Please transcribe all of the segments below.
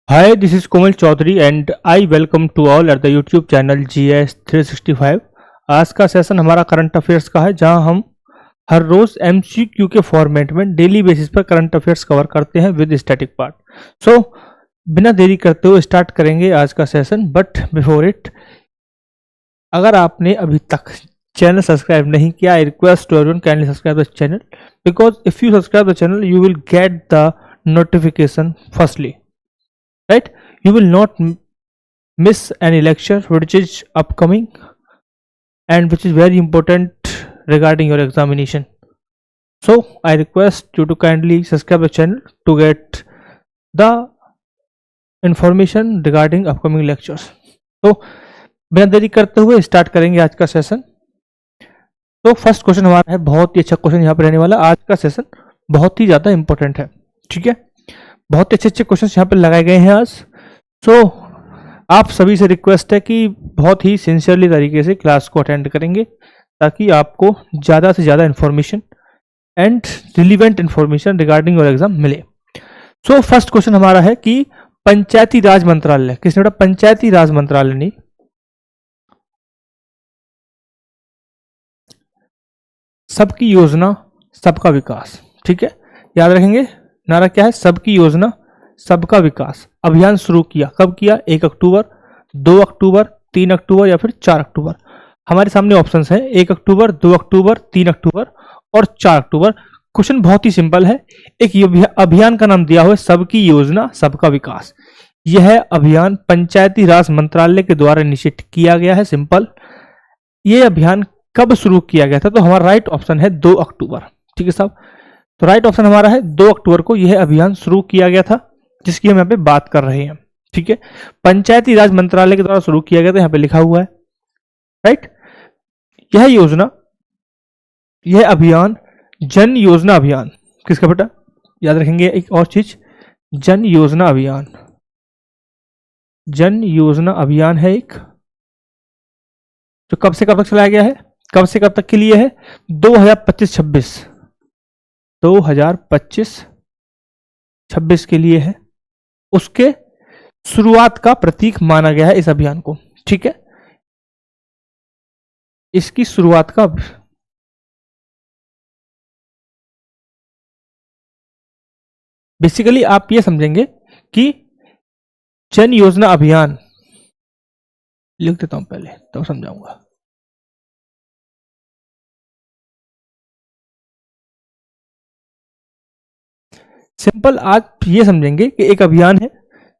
Hi, this is Komal Chaudhary and I welcome to all at the YouTube channel GS 365। आज का session हमारा current affairs का है, जहां हम हर रोज MCQ के फॉर्मेट में डेली बेसिस पर करंट अफेयर्स कवर करते हैं विद स्टैटिक पार्ट। सो बिना देरी करते हुए स्टार्ट करेंगे आज का सेशन। बट बिफोर इट, अगर आपने अभी तक चैनल सब्सक्राइब नहीं किया, I request to everyone kindly subscribe the channel, because if you subscribe the channel you will get the notification firstly, right? You will not miss any lecture which is upcoming and which is very important regarding your examination. So I request you to kindly subscribe the channel to get the information regarding upcoming lectures. तो बिना देरी करते हुए start करेंगे आज का session. तो first question हमारा है, बहुत ही अच्छा क्वेश्चन यहाँ पे रहने वाला। आज का सेशन बहुत ही ज़्यादा इंपॉर्टेंट है, ठीक है? बहुत ही अच्छे अच्छे क्वेश्चन यहाँ पे लगाए गए हैं आज। सो आप सभी से रिक्वेस्ट है कि बहुत ही सिंसियरली तरीके से क्लास को अटेंड करेंगे, ताकि आपको ज़्यादा से ज़्यादा information and relevant information regarding your exam मिले। सो फर्स्ट क्वेश्चन हमारा है कि पंचायती राज मंत्रालय, किसने बेटा? पंचायती राज मंत्रालय ने सबकी योजना सबका विकास, ठीक है, याद रखेंगे नारा क्या है? सबकी योजना सबका विकास अभियान शुरू किया। कब किया? 1 अक्टूबर, 2 अक्टूबर, 3 अक्टूबर या फिर 4 अक्टूबर। हमारे सामने ऑप्शंस हैं 1 अक्टूबर, 2 अक्टूबर, 3 अक्टूबर और 4 अक्टूबर। क्वेश्चन बहुत ही सिंपल है। एक अभियान का नाम दिया हुआ है सबकी योजना सबका विकास। यह अभियान पंचायती राज मंत्रालय के द्वारा इनिशिएट किया गया है। सिंपल। यह अभियान कब शुरू किया गया था? तो हमारा राइट ऑप्शन है 2 अक्टूबर, ठीक है साहब। तो राइट ऑप्शन हमारा है 2 अक्टूबर को यह अभियान शुरू किया गया था, जिसकी हम यहाँ पे बात कर रहे हैं, ठीक है। पंचायती राज मंत्रालय के द्वारा शुरू किया गया था, यहाँ पे लिखा हुआ है, राइट। यह योजना, यह अभियान जन योजना अभियान किसका बेटा? याद रखेंगे एक और चीज, जन योजना अभियान। जन योजना अभियान है एक, जो कब से कब तक चलाया गया है? कब से कब तक के लिए है? 2025-26 2025-26 के लिए है। उसके शुरुआत का प्रतीक माना गया है इस अभियान को, ठीक है। इसकी शुरुआत का बेसिकली आप ये समझेंगे कि जन योजना अभियान, लिख देता हूं पहले तो समझाऊंगा। सिंपल आप ये समझेंगे कि एक अभियान है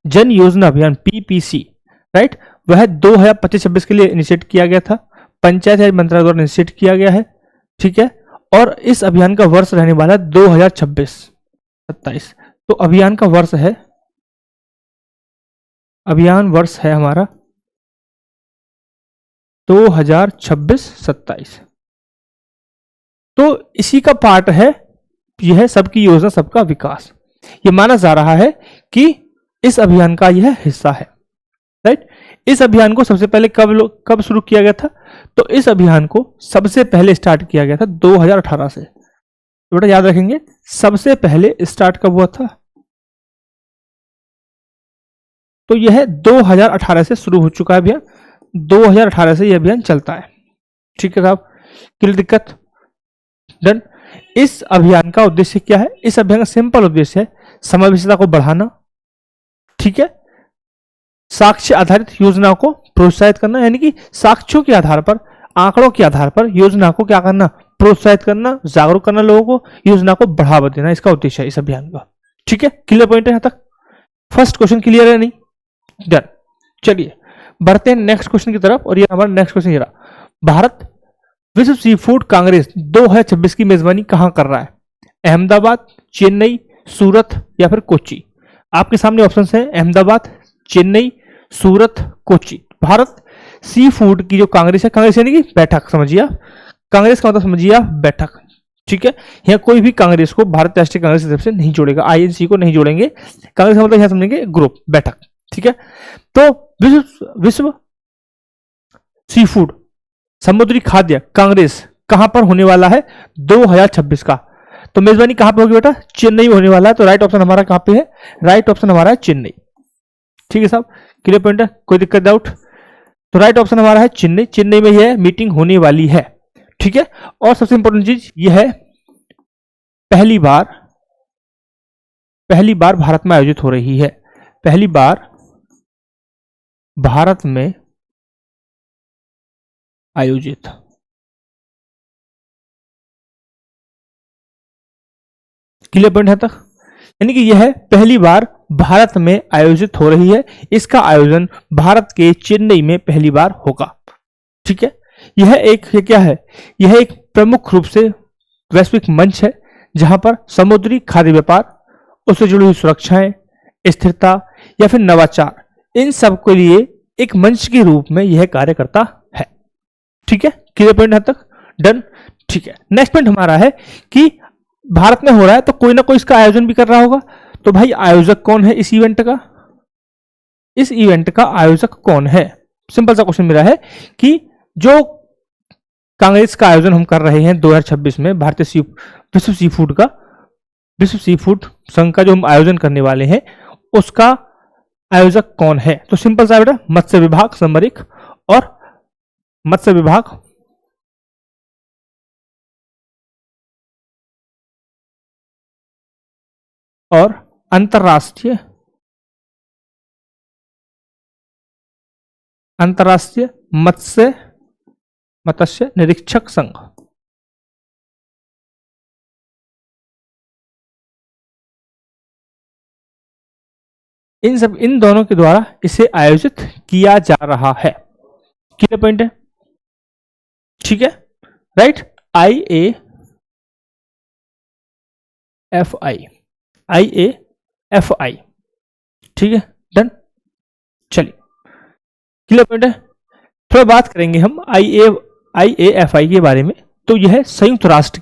जन योजना अभियान PPC, राइट। वह 2025-26 के लिए इनिशिएट किया गया था, पंचायत राज मंत्रालय द्वारा इनिशिएट किया गया है, ठीक है। और इस अभियान का वर्ष रहने वाला है 2026-27। तो अभियान का वर्ष है, अभियान वर्ष है हमारा 2026-27। तो इसी का पार्ट है यह सबकी योजना सबका विकास। यह माना जा रहा है कि इस अभियान का यह हिस्सा है, राइट। इस अभियान को सबसे पहले कब शुरू किया गया था? तो इस अभियान को सबसे पहले स्टार्ट किया गया था 2018 से। तो बेटा याद रखेंगे, सबसे पहले स्टार्ट कब हुआ था? तो यह 2018 से शुरू हो चुका है अभियान। 2018 से यह अभियान चलता है, ठीक है साहब। क्लियर? दिक्कत? डन। इस अभियान का उद्देश्य क्या है? इस अभियान का सिंपल उद्देश्य है समावेशिता को बढ़ाना, ठीक है। साक्ष्य आधारित योजना को प्रोत्साहित करना, यानी कि साक्ष्यों के आधार पर, आंकड़ों के आधार पर योजना को क्या करना? प्रोत्साहित करना, जागरूक करना लोगों को, योजना को बढ़ावा देना। इसका उद्देश्य है इस अभियान का, ठीक है। क्लियर पॉइंट है यहाँ तक? फर्स्ट क्वेश्चन क्लियर है? नहीं? डन। चलिए बढ़ते हैं नेक्स्ट क्वेश्चन की तरफ। और ये हमारा नेक्स्ट क्वेश्चन ये रहा, भारत विश्व सी फूड कांग्रेस 2026 की मेजबानी कहां कर रहा है? अहमदाबाद, चेन्नई, सूरत या फिर कोच्चि। आपके सामने ऑप्शन है अहमदाबाद, चेन्नई, सूरत, कोच्चि। भारत सी फूड की जो कांग्रेस है, कांग्रेस यानी कि बैठक, समझिए आप। कांग्रेस का मतलब समझिए आप बैठक, ठीक है। यहाँ कोई भी कांग्रेस को भारत राष्ट्रीय कांग्रेस की तरफ से नहीं जोड़ेगा, INC को नहीं जोड़ेंगे। कांग्रेस का मतलब यहाँ समझेंगे ग्रुप, बैठक, ठीक है। तो विश्व सी फूड समुद्री खाद्य कांग्रेस कहां पर होने वाला है? 2026 का। तो मेजबानी कहां पे होगी बेटा? चेन्नई में होने वाला है। तो राइट ऑप्शन हमारा कहां पे है? राइट ऑप्शन हमारा है चेन्नई। ठीक है साहब, क्लियर पॉइंट है, कोई दिक्कत डाउट? तो राइट ऑप्शन हमारा है चेन्नई, चेन्नई में यह मीटिंग होने वाली है, ठीक है। और सबसे इंपॉर्टेंट चीज यह है पहली बार भारत में आयोजित हो रही है, पहली बार भारत में आयोजित, क्लियर पॉइंट है तक? यानी कि यह पहली बार भारत में आयोजित हो रही है, इसका आयोजन भारत के चेन्नई में पहली बार होगा, ठीक है। ये क्या है, यह एक प्रमुख रूप से वैश्विक मंच है जहां पर समुद्री खाद्य व्यापार, उससे जुड़ी हुई सुरक्षाएं, स्थिरता या फिर नवाचार, इन सब के लिए एक मंच के रूप में यह कार्य करता है, ठीक है। क्लियर पॉइंट यहां तक? डन, ठीक है। नेक्स्ट पॉइंट हमारा है कि भारत में हो रहा है तो कोई ना कोई इसका आयोजन भी कर रहा होगा, तो भाई आयोजक कौन है इस इवेंट का? इस इवेंट का आयोजक कौन है? सिंपल सा क्वेश्चन मेरा है कि जो कांग्रेस का आयोजन हम कर रहे हैं 2026 में, भारतीय विश्व सी फूड संघ का जो हम आयोजन करने वाले हैं, उसका आयोजक कौन है? तो सिंपल सा बेटा मत्स्य विभाग नंबर 1, और मत्स्य विभाग और अंतरराष्ट्रीय मत्स्य निरीक्षक संघ, इन दोनों के द्वारा इसे आयोजित किया जा रहा है, क्लियर पॉइंट है, ठीक है। राइट, IAFI, ठीक है, डन। चलिए, क्लियर पॉइंट है। थोड़ा बात करेंगे हम IAFI के बारे में। तो यह संयुक्त राष्ट्र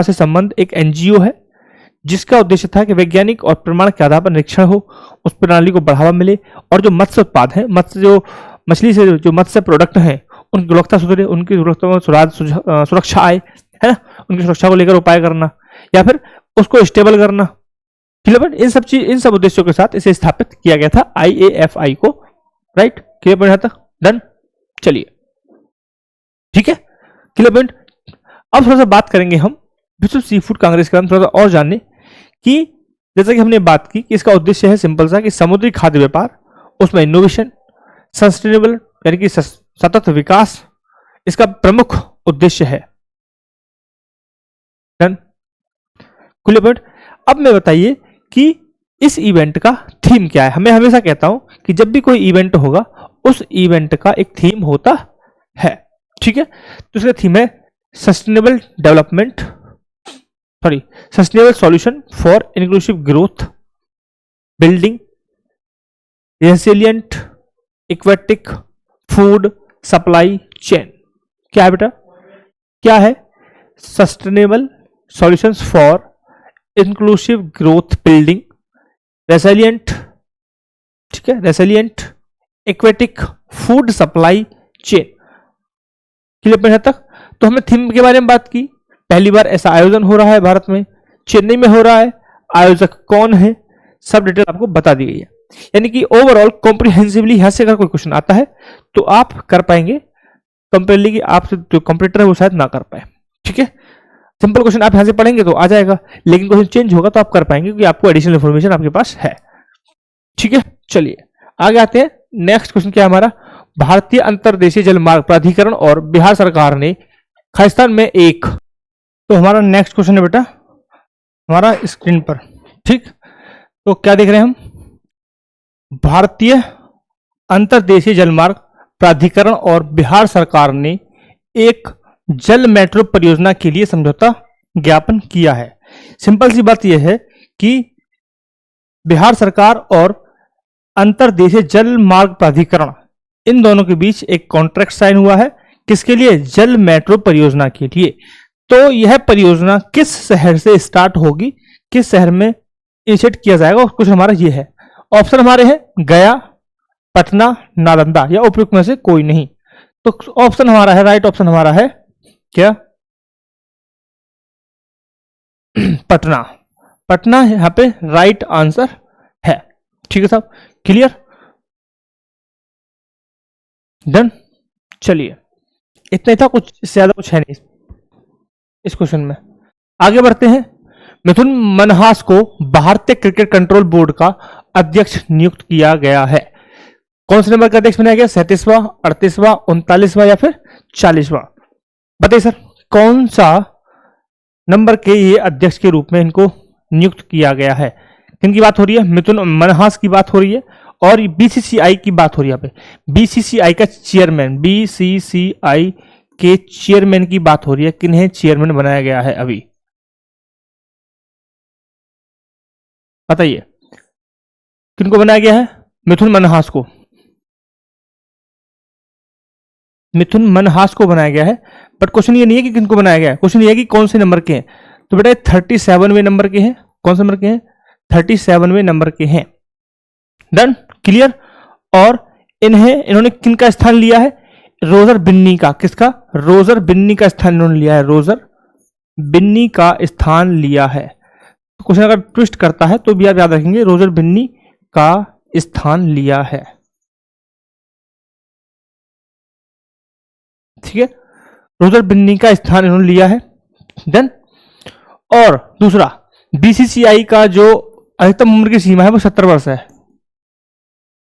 से संबंध एक एनजीओ है जिसका उद्देश्य था कि वैज्ञानिक और प्रमाण के आधार पर निरीक्षण हो, उस प्रणाली को बढ़ावा मिले, और जो मत्स्य उत्पाद है, मछली से जो मत्स्य प्रोडक्ट हैं, उनकी गुणवत्ता सुधरे, उनकी गुणवत्ता में सुरक्षा आए, है ना, उनकी सुरक्षा को लेकर उपाय करना या फिर उसको स्टेबल करना, क्लियर। इन सब उद्देश्यों के साथ इसे स्थापित किया गया था IAFI को, राइट, क्लियर पॉइंट तक? डन, चलिए, ठीक है, क्लियर पॉइंट। अब थोड़ा सा बात करेंगे हम विश्व सी फूड कांग्रेस के बारे में, थोड़ा सा और जानने कि जैसा कि हमने बात की कि इसका उद्देश्य है सिंपल सा कि समुद्री खाद्य व्यापार, उसमें इनोवेशन, सस्टेनेबल यानी कि सतत विकास इसका प्रमुख उद्देश्य है, डन, क्लियर पॉइंट। अब मैं बताइए कि इस इवेंट का थीम क्या है। मैं हमेशा कहता हूं कि जब भी कोई इवेंट होगा उस इवेंट का एक थीम होता है, ठीक है। तो इसका थीम है sustainable solution for inclusive growth, building resilient aquatic food supply chain. क्या है बेटा, क्या है? Sustainable solutions for inclusive growth, building resilient, ठीक है, resilient aquatic food supply chain, clear point तक? तो हमने थीम के बारे में बात की, पहली बार ऐसा आयोजन हो रहा है भारत में, चेन्नई में हो रहा है, आयोजक कौन है, सब डिटेल आपको बता दी गई है। यानी कि ओवरऑल कॉम्प्रिहेंसिवली यहां से अगर कोई क्वेश्चन आता है तो आप कर पाएंगे, कंपेरेटिवली कि आपसे जो कंप्यूटर है वो शायद ना कर पाए, ठीक है। सिंपल क्वेश्चन आप यहां से पढ़ेंगे तो आ जाएगा, लेकिन क्वेश्चन चेंज होगा तो आप कर पाएंगे क्योंकि आपको एडिशनल इंफॉर्मेशन आपके पास है, ठीक है। चलिए आगे आते हैं। नेक्स्ट क्वेश्चन क्या है हमारा, भारतीय अंतर्देशीय जलमार्ग प्राधिकरण और बिहार सरकार ने खालिस्तान में एक, तो हमारा नेक्स्ट क्वेश्चन है बेटा हमारा स्क्रीन पर, ठीक। तो क्या देख रहे हैं हम, भारतीय अंतर्देशीय जलमार्ग प्राधिकरण और बिहार सरकार ने एक जल मेट्रो परियोजना के लिए समझौता ज्ञापन किया है। सिंपल सी बात यह है कि बिहार सरकार और अंतर्देशीय जल मार्ग प्राधिकरण, इन दोनों के बीच एक कॉन्ट्रैक्ट साइन हुआ है, किसके लिए? जल मेट्रो परियोजना के लिए। तो यह परियोजना किस शहर से स्टार्ट होगी, किस शहर में इनिशिएट किया जाएगा, कुछ हमारा ये है। ऑप्शन हमारे हैं गया, पटना, नालंदा, या उपयुक्त में से कोई नहीं। तो ऑप्शन हमारा है, राइट ऑप्शन हमारा है क्या? पटना। पटना यहां पे राइट आंसर है, ठीक है साहब, क्लियर, डन। चलिए इतना ही था, कुछ इससे ज्यादा कुछ है नहीं इस क्वेश्चन में। आगे बढ़ते हैं। मिथुन मनहास को भारतीय क्रिकेट कंट्रोल बोर्ड का अध्यक्ष नियुक्त किया गया है। कौन से नंबर का अध्यक्ष बनाया गया? 37वां, 38वां, 39वां या फिर 40वां? बताइए सर, कौन सा नंबर के ये अध्यक्ष के रूप में इनको नियुक्त किया गया है? किनकी बात हो रही है? मिथुन मनहास की बात हो रही है और बीसीसीआई की बात हो रही है। यहाँ पे बीसीसीआई का चेयरमैन, बीसीसीआई के चेयरमैन की बात हो रही है। किन्हें चेयरमैन बनाया गया है अभी? बताइए, किनको बनाया गया है? मिथुन मनहास को, मिथुन मनहास को बनाया गया है। बट क्वेश्चन ये नहीं है कि किनको बनाया गया है, क्वेश्चन ये है कि कौन से नंबर के हैं। तो बेटा 37वें नंबर के हैं। कौन से नंबर के हैं? 37वें नंबर के हैं। Done, clear. और इन्होंने किनका स्थान लिया है? रोजर बिन्नी का। किसका? रोजर बिन्नी का स्थान इन्होंने लिया है। रोजर बिन्नी का स्थान लिया है। तो क्वेश्चन अगर ट्विस्ट करता है तो भी आप याद रखेंगे रोजर बिन्नी का स्थान लिया है। ठीक है, रोजर बिन्नी का स्थान इन्होंने लिया है। देन और दूसरा, बीसीसीआई का जो अधिकतम उम्र की सीमा है वो 70 वर्ष है।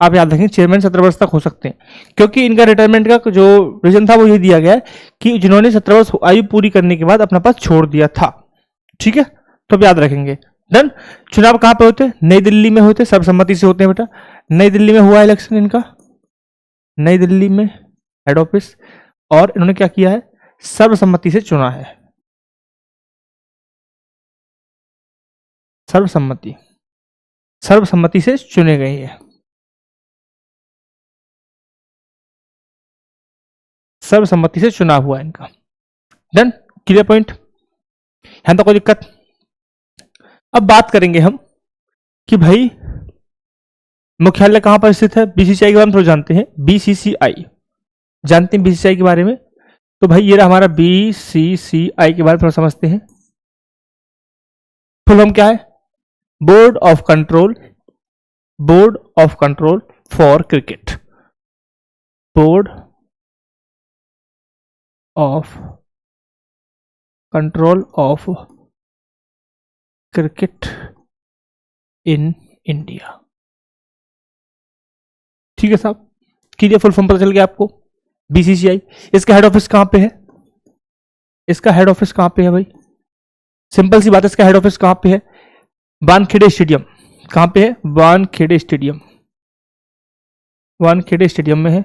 आप याद रखें, चेयरमैन 70 वर्ष तक हो सकते हैं, क्योंकि इनका रिटायरमेंट का जो रीजन था वो ये दिया गया है कि जिन्होंने 70 वर्ष आयु पूरी करने के बाद अपना पद छोड़ दिया था। ठीक है, तो आप याद रखेंगे। डन। चुनाव कहां पे होते? नई दिल्ली में होते, सर्वसम्मति से होते हैं बेटा। नई दिल्ली में हुआ इलेक्शन इनका, नई दिल्ली में हेड ऑफिस, और इन्होंने क्या किया है? सर्वसम्मति से चुना है। सर्वसम्मति, सर्वसम्मति से चुने गए हैं। सर्वसम्मति से चुनाव हुआ इनका। डन, क्लियर पॉइंट, यहां तो कोई दिक्कत। अब बात करेंगे हम कि भाई मुख्यालय कहां पर स्थित है। बीसीसीआई के बारे में थोड़ा जानते हैं। बीसीसीआई जानते हैं बीसीसीआई के बारे में? तो भाई ये रहा हमारा बीसीसीआई के बारे में थोड़ा समझते हैं। फुल फॉर्म क्या है? Board of control, board of control for cricket, board of control of cricket in India. ठीक है साहब, क्लियर, फुल फॉर्म पता चल गया आपको। बीसीसीआई, इसका हेड ऑफिस कहां पे है? इसका हेड ऑफिस कहां पे है भाई? सिंपल सी बात है, इसका हेड ऑफिस कहां पे है? वानखेड़े स्टेडियम। कहां पे है? वानखेड़े स्टेडियम, वानखेड़े स्टेडियम में है।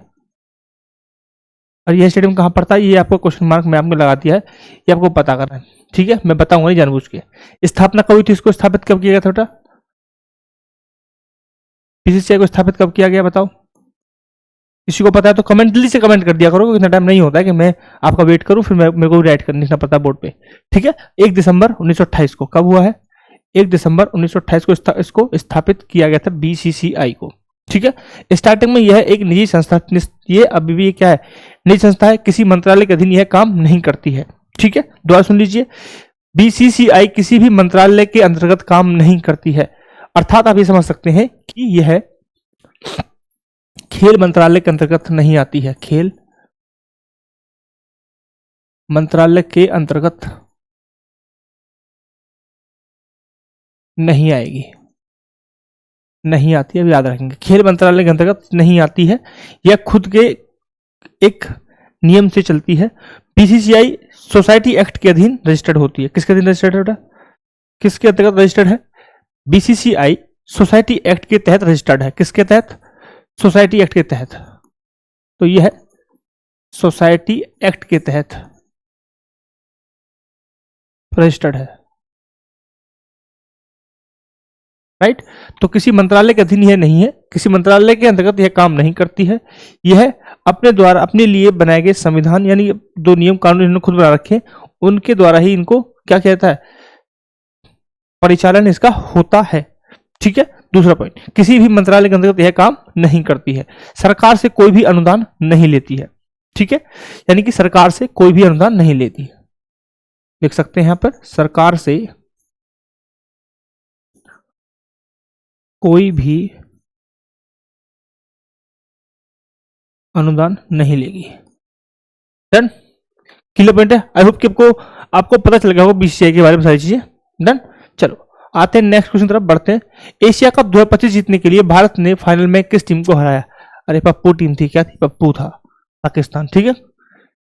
और यह स्टेडियम कहां पड़ता है? ये आपको क्वेश्चन मार्क में आपने लगा दिया है, ये आपको पता करना है। ठीक है, मैं बताऊंगा नहीं जानबूझ के। स्थापना कब हुई थी? इसको स्थापित कब किया गया था बेटा? बीसीसीआई को स्थापित कब किया गया बताओ? किसी को पता है तो कमेंटली से कमेंट कर दिया करो, इतना टाइम नहीं होता है कि मैं आपका वेट करूं, फिर मेरे को राइट कर लिखना पड़ता है बोर्ड पे। ठीक है, 1 दिसंबर 1928 को। कब हुआ है? 1 दिसंबर 1928 को इसको स्थापित किया गया था, बीसीसीआई को। ठीक है, स्टार्टिंग में यह एक निजी संस्था, ये अभी भी क्या है? निजी संस्था है, किसी मंत्रालय के अधीन यह काम नहीं करती है। ठीक है, दोबारा सुन लीजिए, बीसीसीआई किसी भी मंत्रालय के अंतर्गत काम नहीं करती है। अर्थात आप ये समझ सकते हैं कि यह खेल मंत्रालय के अंतर्गत नहीं आती है, खेल मंत्रालय के अंतर्गत नहीं आएगी, नहीं आती है, याद रखेंगे, खेल मंत्रालय के अंतर्गत नहीं आती है, यह खुद के एक नियम से चलती है। बीसीसीआई सोसाइटी एक्ट के अधीन रजिस्टर्ड होती है। किसके अधीन रजिस्टर्ड है बेटा? किसके अंतर्गत रजिस्टर्ड है? बीसीसीआई सोसाइटी एक्ट के तहत रजिस्टर्ड है। किसके तहत? सोसाइटी एक्ट के तहत। तो यह है सोसाइटी एक्ट के तहत रजिस्टर्ड है, राइट। तो किसी मंत्रालय के अधीन यह नहीं है, किसी मंत्रालय के अंतर्गत यह काम नहीं करती है। यह अपने द्वारा अपने लिए बनाए गए संविधान, यानी दो नियम कानून इन्होंने खुद बना रखे, उनके द्वारा ही इनको क्या कहता है? परिचालन इसका होता है। ठीक है, दूसरा पॉइंट, किसी भी मंत्रालय के अंतर्गत यह काम नहीं करती है, सरकार से कोई भी अनुदान नहीं लेती है। ठीक है, यानी कि सरकार से कोई भी अनुदान नहीं लेती है। देख सकते हैं यहां पर, सरकार से कोई भी अनुदान नहीं लेगी। डन, क्लियर पॉइंट है। आई होप कि आपको पता चल गया होगा बीसीसीआई के बारे में सारी चीजें। डन, चलो आते हैं नेक्स्ट क्वेश्चन तरफ बढ़ते हैं। एशिया कप 2025 जीतने के लिए भारत ने फाइनल में किस टीम को हराया? अरे पप्पू टीम थी, क्या थी? पप्पू था, पाकिस्तान। ठीक है,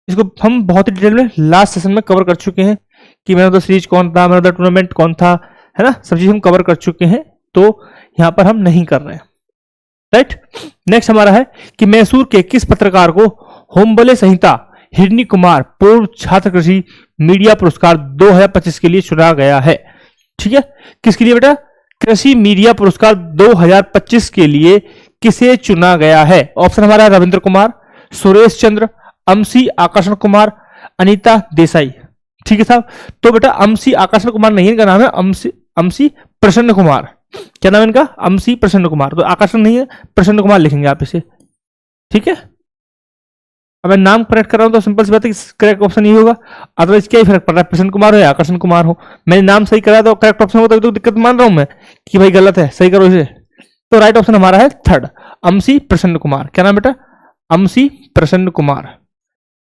इसको हम बहुत ही डिटेल में लास्ट सेशन में कवर कर चुके हैं कि मैन ऑफ द सीरीज कौन था, मैन ऑफ द टूर्नामेंट कौन था, है ना, सब चीज हम कवर कर चुके हैं, तो यहां पर हम नहीं कर रहे हैं। राइट, नेक्स्ट हमारा है कि मैसूर के किस पत्रकार को होमबले संहिता हिरनी कुमार पूर्व छात्र कृषि मीडिया पुरस्कार 2025 के लिए चुना गया है? ठीक है, किसके लिए बेटा? कृषि मीडिया पुरस्कार 2025 के लिए किसे चुना गया है? ऑप्शन हमारा है रविंद्र कुमार, सुरेश चंद्र, अमसी आकर्षण कुमार, अनीता देसाई। ठीक है साहब, तो बेटा अमसी आकर्षण कुमार नहीं, इनका नाम है अमसी प्रसन्न कुमार। क्या नाम है इनका? अमसी प्रसन्न कुमार। तो आकर्षण नहीं है, प्रसन्न कुमार लिखेंगे आप इसे। ठीक है, अब मैं नाम करेक्ट कर रहा हूं तो सिंपल सी बात है, करेक्ट ऑप्शन ये होगा, अदरवाइज क्या ही फर्क पड़ रहा है, प्रसन्न कुमार हो या आकर्षण कुमार हो। मैंने नाम सही करा तो करेक्ट ऑप्शन होता है, तो दिक्कत मान रहा हूं मैं कि भाई गलत है, सही करो इसे। तो राइट ऑप्शन हमारा है थर्ड, अमसी प्रसन्न कुमार। क्या नाम बेटा? अमसी प्रसन्न कुमार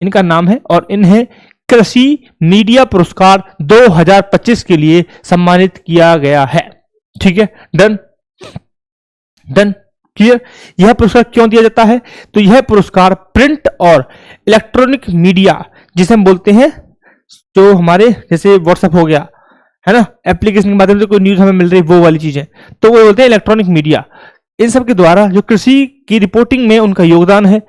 इनका नाम है, और इन्हें कृषि मीडिया पुरस्कार 2025 के लिए सम्मानित किया गया है। ठीक है, डन डन, क्लियर। यह पुरस्कार क्यों दिया जाता है? तो यह पुरस्कार प्रिंट और इलेक्ट्रॉनिक मीडिया, जिसे हम बोलते हैं, जो हमारे जैसे व्हाट्सएप हो गया, है ना, एप्लीकेशन के माध्यम से कोई न्यूज हमें मिल रही है, वो वाली चीजें, तो वो बोलते हैं इलेक्ट्रॉनिक मीडिया। इन सब के द्वारा जो कृषि की रिपोर्टिंग में उनका योगदान है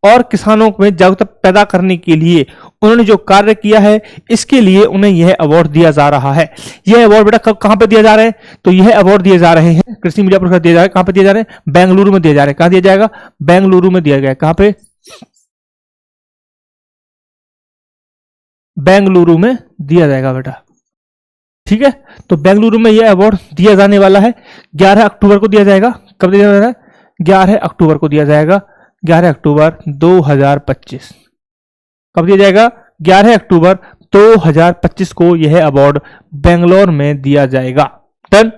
और किसानों में जागरूकता पैदा करने के लिए उन्होंने जो कार्य किया है, इसके लिए उन्हें यह अवार्ड दिया जा रहा है। यह अवार्ड बेटा कब कहां पे दिया जा रहा है? तो यह अवार्ड दिए जा रहे हैं, कृषि मीडिया पुरस्कार दिया जा रहा है, कहां पे दिया जा रहे हैं? बेंगलुरु में दिया जा रहा है। कहां दिया जाएगा? बेंगलुरु में दिया गया है। कहां पे? बेंगलुरु में दिया जाएगा बेटा। ठीक है, तो बेंगलुरु में यह अवार्ड दिया जाने वाला है, 11 अक्टूबर को दिया जाएगा। कब दिया जाएगा? 11 अक्टूबर को दिया जाएगा, 11 अक्टूबर 2025। कब दिया जाएगा? 11 अक्टूबर 2025 को यह अवार्ड बेंगलोर में दिया जाएगा। डन,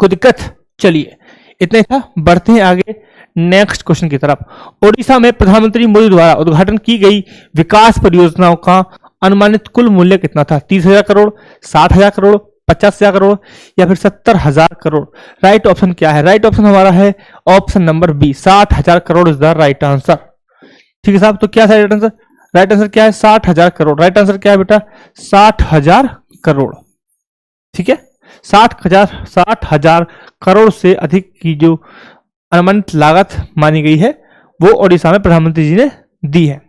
कोई दिक्कत? चलिए इतना ही था, बढ़ते हैं आगे नेक्स्ट क्वेश्चन की तरफ। ओडिशा में प्रधानमंत्री मोदी द्वारा उद्घाटन की गई विकास परियोजनाओं का अनुमानित कुल मूल्य कितना था? 30,000 करोड़, 60,000 करोड़, 50,000 करोड़ या फिर 70,000 करोड़? राइट ऑप्शन क्या है? राइट ऑप्शन हमारा है option number B, 60,000 crore is the right answer. ठीक है साहब, तो क्या राइट आंसर? राइट आंसर क्या है? 60,000 करोड़। राइट आंसर क्या है बेटा? 60,000 करोड़। ठीक है, 60,000 करोड़ से अधिक की जो अनुमानित लागत मानी गई है, वो ओडिशा में प्रधानमंत्री जी ने दी है।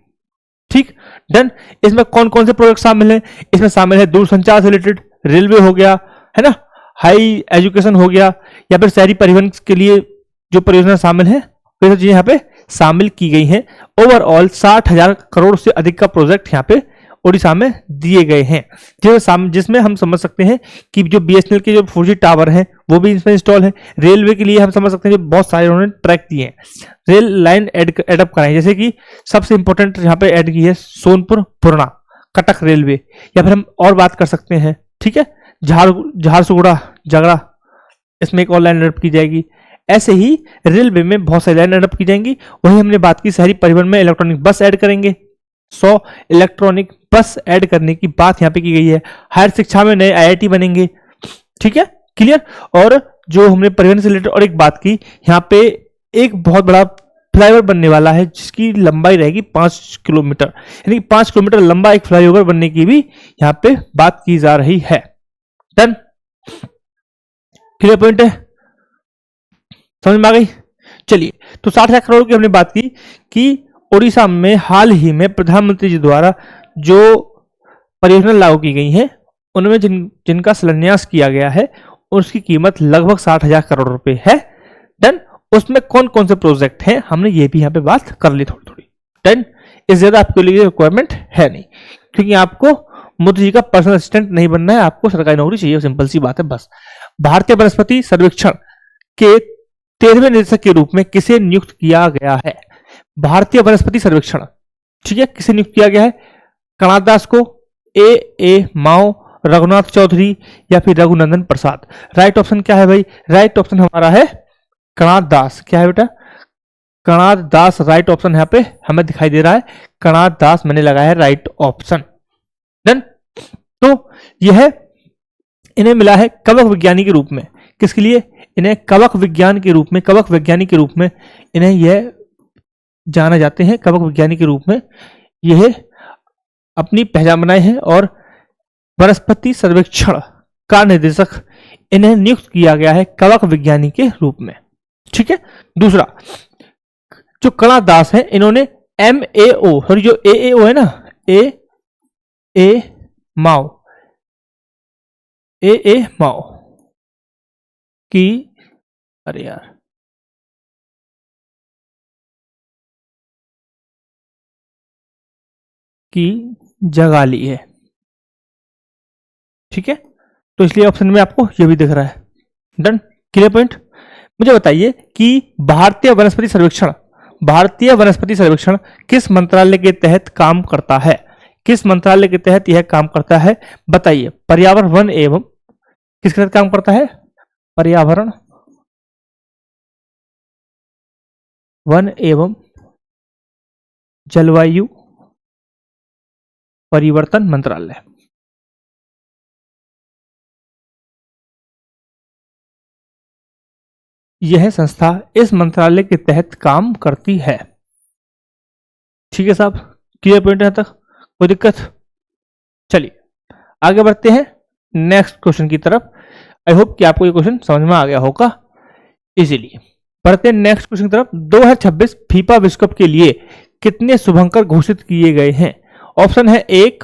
ठीक, डन। इसमें कौन कौन से प्रोजेक्ट शामिल हैं? इसमें शामिल है दूरसंचार से रिलेटेड, रेलवे हो गया, है ना, हाई एजुकेशन हो गया, या फिर शहरी परिवहन के लिए जो परियोजना शामिल है, तो चीजें यहाँ पे शामिल की गई हैं। ओवरऑल 60,000 करोड़ से अधिक का प्रोजेक्ट यहाँ पे ओडिशा में दिए गए हैं, जिसमें हम समझ सकते हैं कि जो बीएसएनएल के जो 4G टावर हैं वो भी इसमें इंस्टॉल है। रेलवे के लिए हम समझ सकते हैं जो बहुत सारे उन्होंने ट्रैक दिए हैं, रेल लाइन एडअप कराई, जैसे कि सबसे इंपॉर्टेंट यहाँ पे ऐड की है सोनपुर पुरना कटक रेलवे, या फिर हम और बात कर सकते हैं, ठीक है, झारसुगुड़ा झगड़ा, इसमें एक और लाइन एडअप की जाएगी। ऐसे ही रेलवे में बहुत सारी लाइन एडअप की जाएंगी। वही हमने बात की शहरी परिवहन में इलेक्ट्रॉनिक बस ऐड करेंगे, 100 इलेक्ट्रॉनिक बस ऐड करने की बात यहाँ पे की गई है। हायर शिक्षा में नए IIT बनेंगे, ठीक है, क्लियर। और जो हमने परिवहन से रिलेटेड और एक बात की, यहाँ पे एक बहुत बड़ा फ्लाईओवर बनने वाला है जिसकी लंबाई रहेगी 5 किलोमीटर, यानी 5 किलोमीटर लंबा एक फ्लाईओवर बनने की भी यहाँ पे बात की जा रही है। डन, क्लियर पॉइंट है, समझ में आ गई। चलिए, तो 60,000 करोड़ की हमने बात की कि ओडिशा में हाल ही में प्रधानमंत्री जी द्वारा जो परियोजना लागू की गई हैं, उनमें जिनका शिलान्यास किया गया है, उसकी कीमत लगभग 60,000 करोड़ रुपए है। डन, उसमें कौन कौन से प्रोजेक्ट हैं, हमने ये भी यहाँ पे बात कर ली थोड़ी थोड़ी। डन, इस ज्यादा आपके लिए रिक्वायरमेंट है नहीं, क्योंकि आपको मोदी जी का पर्सनल असिस्टेंट नहीं बनना है, आपको सरकारी नौकरी चाहिए, सिंपल सी बात है बस। भारतीय वनस्पति सर्वेक्षण के 13वें निदेशक के रूप में किसे नियुक्त किया गया है? भारतीय वनस्पति सर्वेक्षण, ठीक है, किसे नियुक्त किया गया है? कणाद दास को, ए माओ, रघुनाथ चौधरी या फिर रघुनंदन प्रसाद? राइट ऑप्शन क्या है भाई? राइट ऑप्शन हमारा है कणाद दास। क्या है बेटा? कणाद दास राइट ऑप्शन यहाँ पे हमें दिखाई दे रहा है, कणाद दास मैंने लगाया है राइट ऑप्शन। डन। तो यह इन्हें मिला है कवक विज्ञानी के रूप में। किसके लिए? इन्हें कवक विज्ञान के रूप में, कवक वैज्ञानी के रूप में इन्हें यह जाना जाते हैं। कवक विज्ञानी के रूप में यह अपनी पहचान बनाए हैं और वनस्पति सर्वेक्षण का निर्देशक इन्हें नियुक्त किया गया है कवक विज्ञानी के रूप में। ठीक है। दूसरा, जो कणाद दास है, इन्होंने MAO सॉरी जो AAO है ना, AA माओ की, अरे यार की जगह ली है। ठीक है, तो इसलिए ऑप्शन में आपको यह भी दिख रहा है। डन। Clear point. मुझे बताइए कि भारतीय वनस्पति सर्वेक्षण किस मंत्रालय के तहत काम करता है? किस मंत्रालय के तहत यह काम करता है? बताइए। पर्यावरण, वन एवं, किसके तहत काम करता है? पर्यावरण, वन एवं जलवायु परिवर्तन मंत्रालय। यह संस्था इस मंत्रालय के तहत काम करती है। ठीक है साहब, क्लियर पॉइंट यहां तक? कोई दिक्कत? चलिए आगे बढ़ते हैं नेक्स्ट क्वेश्चन की तरफ। आई होप कि आपको ये क्वेश्चन समझ में आ गया होगा इजीली। बढ़ते हैं नेक्स्ट क्वेश्चन की तरफ। 2026 फीफा विश्व कप के लिए कितने शुभंकर घोषित किए गए हैं? ऑप्शन है 1,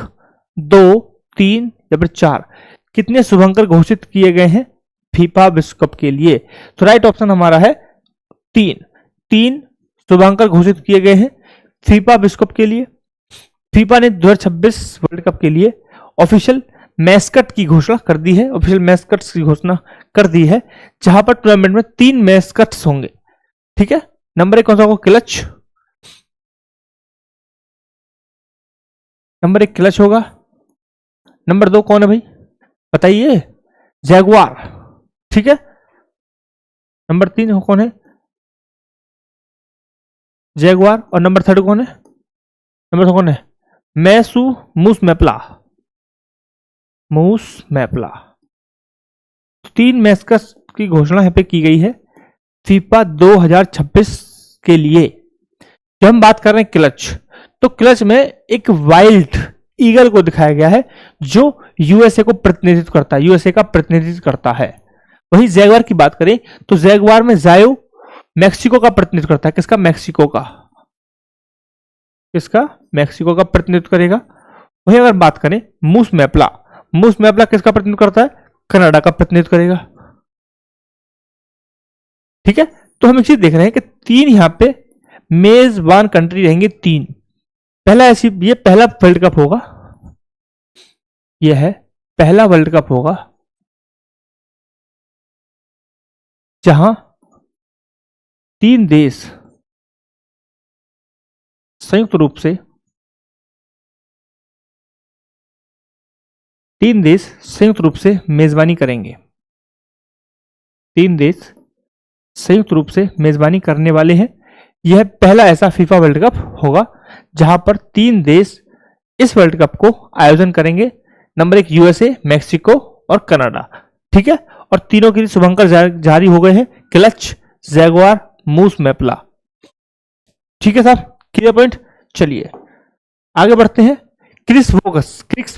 2, 3 या फिर 4। कितने शुभंकर घोषित किए गए हैं फीफा विश्व कप के लिए? तो राइट ऑप्शन हमारा है 3 शुभंकर घोषित किए गए हैं फीफा विश्व कप के लिए। फीफा ने 2026 वर्ल्ड कप के लिए ऑफिशियल मैस्कट की घोषणा कर दी है, ऑफिशियल मैस्कट्स की घोषणा कर दी है, जहां पर टूर्नामेंट में 3 मैस्कट्स होंगे। ठीक है। नंबर 1 कौन सा होगा? क्लच। नंबर 1 क्लच होगा। नंबर 2 कौन है भाई बताइए? जैगुआर। ठीक है। नंबर 3 कौन है? जैगुआर। और नंबर 3 कौन है? नंबर 4 कौन है? मूस मैप्ला। 3 मैस्कट्स की घोषणा यहाँ पे की गई है फीफा 2026 के लिए। जब हम बात कर रहे हैं क्लच, तो क्लच में एक वाइल्ड ईगल को दिखाया गया है जो यूएसए को प्रतिनिधित्व करता है, यूएसए का प्रतिनिधित्व करता है। वही जैगुआर की बात करें तो जैगुआर में जायो मैक्सिको का प्रतिनिधित्व करता है। किसका? मैक्सिको का। किसका? मैक्सिको का प्रतिनिधित्व करेगा। वही अगर बात करें मूस मैप्ला किसका प्रतिनिधित्व करता है? कनाडा का प्रतिनिधित्व करेगा। ठीक है। तो हम एक चीज देख रहे हैं कि 3 यहां पे मेजबान कंट्री रहेंगे। 3 ये पहला वर्ल्ड कप होगा, यह है पहला वर्ल्ड कप होगा जहां 3 देश संयुक्त रूप से मेजबानी करेंगे। 3 देश संयुक्त रूप से मेजबानी करने वाले हैं। यह पहला ऐसा फीफा वर्ल्ड कप होगा जहां पर 3 देश इस वर्ल्ड कप को आयोजन करेंगे। नंबर 1 यूएसए, मैक्सिको और कनाडा। ठीक है। और तीनों के लिए शुभंकर जारी हो गए हैं, क्लच, जैगुआर, मूस मैप्ला। ठीक है साहब, क्लियर पॉइंट। चलिए आगे बढ़ते हैं। क्रिस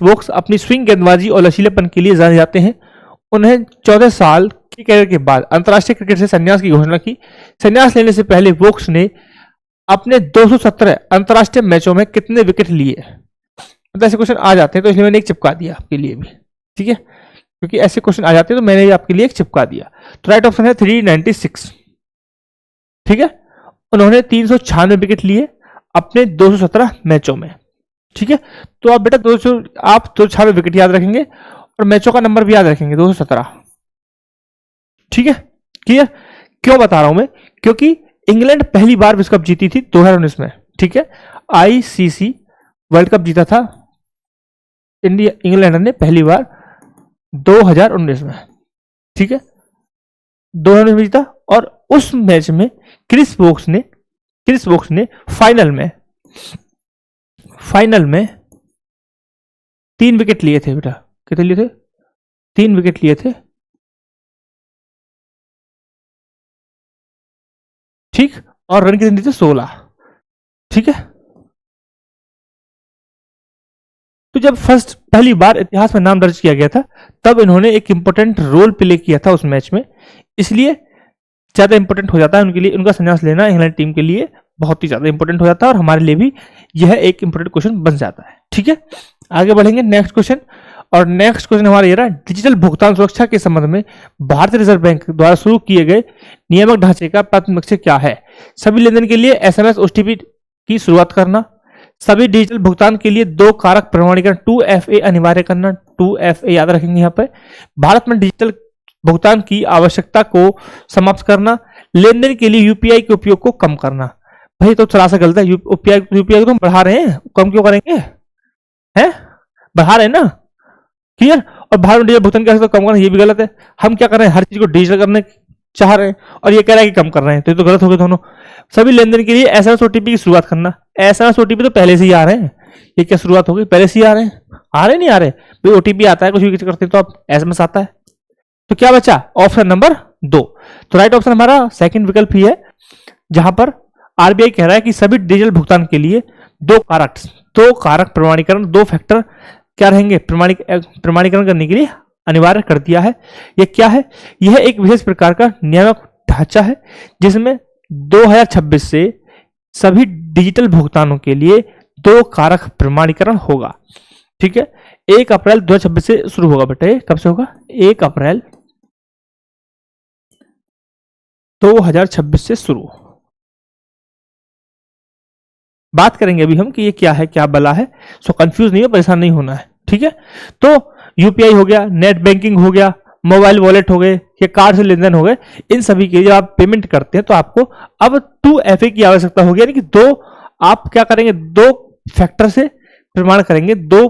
वोक्स अपनी स्विंग गेंदबाजी और लचीलेपन के लिए जाने जाते हैं। उन्हें 14 साल की कैरियर के बाद अंतर्राष्ट्रीय क्रिकेट से संन्यास की घोषणा की। संन्यास लेने से पहले वोक्स ने अपने 217 अंतर्राष्ट्रीय मैचों में कितने विकेट लिए? मतलब ऐसे क्वेश्चन आ जाते हैं तो इसलिए मैंने एक चिपका दिया आपके लिए भी। ठीक है, क्योंकि ऐसे क्वेश्चन आ जाते हैं तो मैंने आपके लिए एक चिपका दिया। तो राइट ऑप्शन है 396। ठीक है। उन्होंने 396 विकेट लिए अपने 217 मैचों में। ठीक है। तो आप बेटा 296 विकेट याद रखेंगे और मैचों का नंबर भी याद रखेंगे 217। ठीक है, क्लियर? क्यों बता रहा हूं मैं? क्योंकि इंग्लैंड पहली बार विश्व कप जीती थी 2019 में। ठीक है। आईसीसी वर्ल्ड कप जीता था इंग्लैंड ने पहली बार 2019 में। ठीक है, 2019 में जीता। और उस मैच में क्रिस वोक्स ने क्रिस वोक्स ने फाइनल में 3 विकेट लिए थे बेटा। कितने लिए थे? 3 विकेट लिए थे, ठीक, और रन कितने दिए थे? 16, ठीक है। तो जब पहली बार इतिहास में नाम दर्ज किया गया था, तब इन्होंने एक इंपॉर्टेंट रोल प्ले किया था उस मैच में, इसलिए ज्यादा इंपॉर्टेंट हो जाता है उनके लिए। उनका संन्यास लेना इंग्लैंड टीम के लिए बहुत ही ज्यादा इंपॉर्टेंट हो जाता है, और हमारे लिए भी यह एक इंपॉर्टेंट क्वेश्चन बन जाता है, ठीक है। आगे बढ़ेंगे नेक्स्ट क्वेश्चन, और नेक्स्ट क्वेश्चन हमारा ये रहा, डिजिटल भुगतान सुरक्षा के संबंध में भारतीय रिजर्व बैंक द्वारा शुरू किए गए नियामक ढांचे का प्राथमिक लक्ष्य क्या है? सभी लेनदेन के लिए एसएमएस ओटीपी की शुरुआत करना, सभी डिजिटल भुगतान के लिए 2 कारक प्रमाणीकरण 2FA अनिवार्य करना, 2FA याद रखेंगे यहाँ पे, भारत में डिजिटल भुगतान की आवश्यकता को समाप्त करना, लेनदेन के लिए यूपीआई के उपयोग को कम करना। भाई तो थोड़ा सा गलत है, यूपीआई को हम बढ़ा रहे हैं, कम क्यों करेंगे? हैं, बढ़ा रहे हैं ना, क्लियर। और भारत में डिजिटल भुगतान की आवश्यकता कम करना, ये भी गलत है। हम क्या कर रहे हैं? हर चीज को डिजिटल करने चाह रहे हैं, और ये कह रहा है कि कम कर रहे हैं, तो ये तो गलत हो गए दोनों। सभी लेनदेन के लिए एसएमएस ओटीपी की शुरुआत करना, एसएमएस ओटीपी तो पहले से ही आ रहे हैं, ये क्या शुरुआत हो गई? पहले से ही आ रहे हैं, आ रहे नहीं आ रहे भाई, ओटीपी आता है कुछ भी करते हैं तो आप एसएमएस आता है। तो क्या बचा? Option number 2। तो राइट ऑप्शन हमारा सेकंड विकल्प ही है, जहां पर आरबीआई कह रहा है कि सभी डिजिटल भुगतान के लिए 2 कारक प्रमाणीकरण, 2 फैक्टर क्या रहेंगे? प्रमाणीकरण करने के लिए अनिवार्य कर दिया है। यह क्या है? यह एक विशेष प्रकार का नियामक ढांचा है, जिसमें 2026 से सभी डिजिटल भुगतानों के लिए 2 कारक प्रमाणीकरण होगा, ठीक है। 1 अप्रैल 2026 से शुरू होगा बेटा। कब से होगा? 1 अप्रैल 2026 से शुरू। बात करेंगे अभी हम कि ये क्या है, क्या बला है, सो कंफ्यूज नहीं हो, परेशान नहीं होना है, ठीक है। तो यूपीआई हो गया, नेट बैंकिंग हो गया, मोबाइल वॉलेट हो गए, या कार्ड से लेनदेन हो गए, इन सभी के लिए आप पेमेंट करते हैं तो आपको अब 2FA की आवश्यकता होगी, यानी कि 2 आप क्या करेंगे? 2 फैक्टर से प्रमाण करेंगे, 2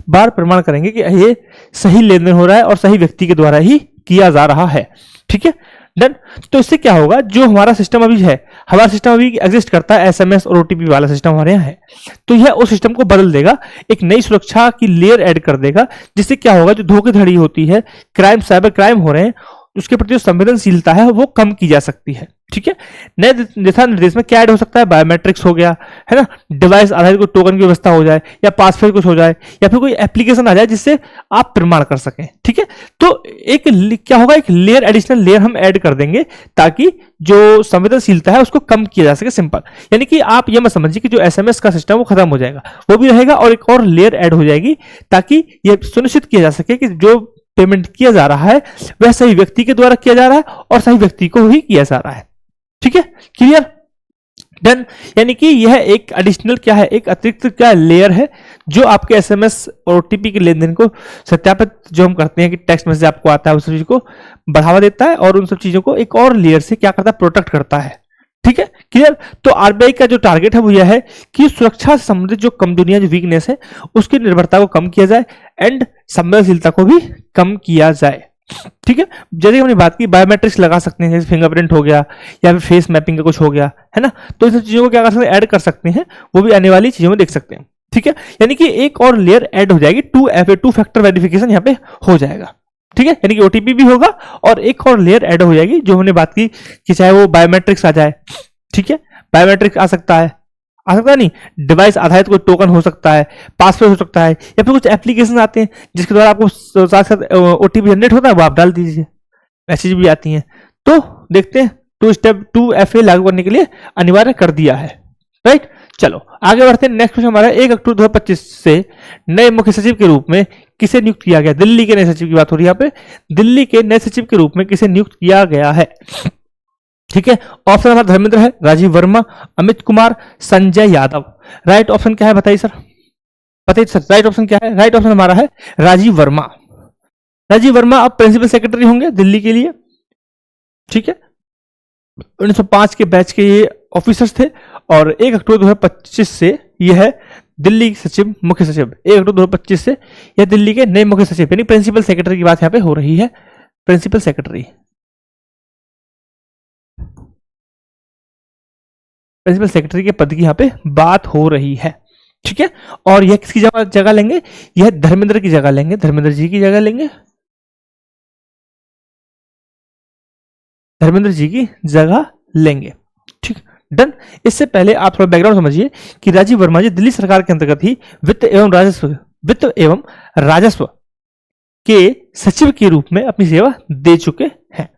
बार प्रमाण करेंगे कि ये सही लेनदेन हो रहा है और सही व्यक्ति के द्वारा ही किया जा रहा है, ठीक है, डन। तो इससे क्या होगा? जो हमारा सिस्टम अभी है, हमारा सिस्टम अभी एग्जिस्ट करता है, एसएमएस और ओटीपी वाला सिस्टम हमारे यहाँ है, तो यह उस सिस्टम को बदल देगा, एक नई सुरक्षा की लेयर ऐड कर देगा, जिससे क्या होगा? जो धोखाधड़ी होती है, क्राइम, साइबर क्राइम हो रहे हैं, उसके प्रति जो संवेदनशीलता है वो कम की जा सकती है, ठीक है। नए दिशा निर्देश में क्या ऐड हो सकता है? बायोमेट्रिक्स हो गया, है ना, डिवाइस आधारित कोई टोकन की व्यवस्था हो जाए, या पासवर्ड कुछ हो जाए, या फिर कोई एप्लीकेशन आ जाए जिससे आप प्रमाण कर सकें, ठीक है। तो एक क्या होगा? एक लेयर, एडिशनल लेयर हम ऐड कर देंगे, ताकि जो संवेदनशीलता है उसको कम किया जा सके, सिंपल। यानी कि आप ये मत समझिए कि जो एसएमएस का सिस्टम वो खत्म हो जाएगा, वो भी रहेगा, और एक और लेयर ऐड हो जाएगी, ताकि यह सुनिश्चित किया जा सके कि जो पेमेंट किया जा रहा है वह सही व्यक्ति के द्वारा किया जा रहा है और सही व्यक्ति को ही किया जा रहा है, ठीक है, क्लियर, डन। यानी कि यह एक एडिशनल क्या है? एक अतिरिक्त क्या लेयर है, जो आपके एसएमएस और ओटीपी के लेनदेन को सत्यापित जो हम करते हैं कि टेक्स्ट मैसेज आपको आता है, उस चीज को बढ़ावा देता है, और उन सब चीजों को एक और लेयर से क्या करता है? प्रोटेक्ट करता है, ठीक है, क्लियर। तो आरबीआई का जो टारगेट है वो यह है कि सुरक्षा से संबंधित जो कमजोरियां, जो वीकनेस है, उसकी निर्भरता को कम किया जाए, एंड संवेदनशीलता को भी कम किया जाए, ठीक है। जैसे हमने बात की, बायोमेट्रिक्स लगा सकते हैं, जैसे फिंगरप्रिंट हो गया, या फिर फेस मैपिंग का कुछ हो गया, है ना, तो इन सब चीजों को क्या कर सकते हैं? ऐड कर सकते हैं, वो भी आने वाली चीजों में देख सकते हैं, ठीक है। यानी कि एक और लेयर ऐड हो जाएगी, 2FA, 2 फैक्टर वेरिफिकेशन यहाँ पे हो जाएगा, ठीक है। यानी कि ओटीपी भी होगा, और एक और लेयर ऐड हो जाएगी, जो हमने बात की कि चाहे वो बायोमेट्रिक्स आ जाए, ठीक है, बायोमेट्रिक आ सकता है, नहीं, डिवाइस आधारित कोई टोकन हो सकता है, पासवर्ड हो सकता है, या फिर कुछ एप्लीकेशन आते हैं जिसके द्वारा आपको साथ साथ ओटीपी जनरेट होता है, वो आप डाल दीजिए, मैसेज भी आती हैं। तो देखते हैं, 2FA लागू करने के लिए अनिवार्य कर दिया है, राइट। चलो आगे बढ़ते हैं। नेक्स्ट क्वेश्चन हमारा 1 अक्टूबर 2025 से नए मुख्य सचिव के रूप में किसे नियुक्त किया गया? दिल्ली के नए सचिव की बात हो रही है यहाँ पे, दिल्ली के नए सचिव के रूप में किसे नियुक्त किया गया है, ठीक है। ऑप्शन हमारा धर्मेंद्र है, राजीव वर्मा, अमित कुमार, संजय यादव। राइट ऑप्शन क्या है बताइए सर, बताइए सर, राइट ऑप्शन क्या है? राइट ऑप्शन हमारा है राजीव वर्मा। राजीव वर्मा अब प्रिंसिपल सेक्रेटरी होंगे दिल्ली के लिए, ठीक है। 1905 के बैच के ये ऑफिसर्स थे, और 1 अक्टूबर 2025 से यह है दिल्ली सचिव, मुख्य सचिव। 1 अक्टूबर 2025 से यह दिल्ली के नए मुख्य सचिव, यानी प्रिंसिपल सेक्रेटरी की बात यहाँ पे हो रही है, प्रिंसिपल सेक्रेटरी। प्रिंसिपल सेक्रेटरी के पद की यहाँ पे बात हो रही है, ठीक है। और यह किसकी जगह लेंगे, यह धर्मेंद्र की जगह लेंगे, धर्मेंद्र जी की जगह लेंगे, धर्मेंद्र जी की जगह लेंगे, ठीक, डन। इससे पहले आप थोड़ा बैकग्राउंड समझिए कि राजीव वर्मा जी दिल्ली सरकार के अंतर्गत ही वित्त एवं राजस्व के सचिव के रूप में अपनी सेवा दे चुके हैं,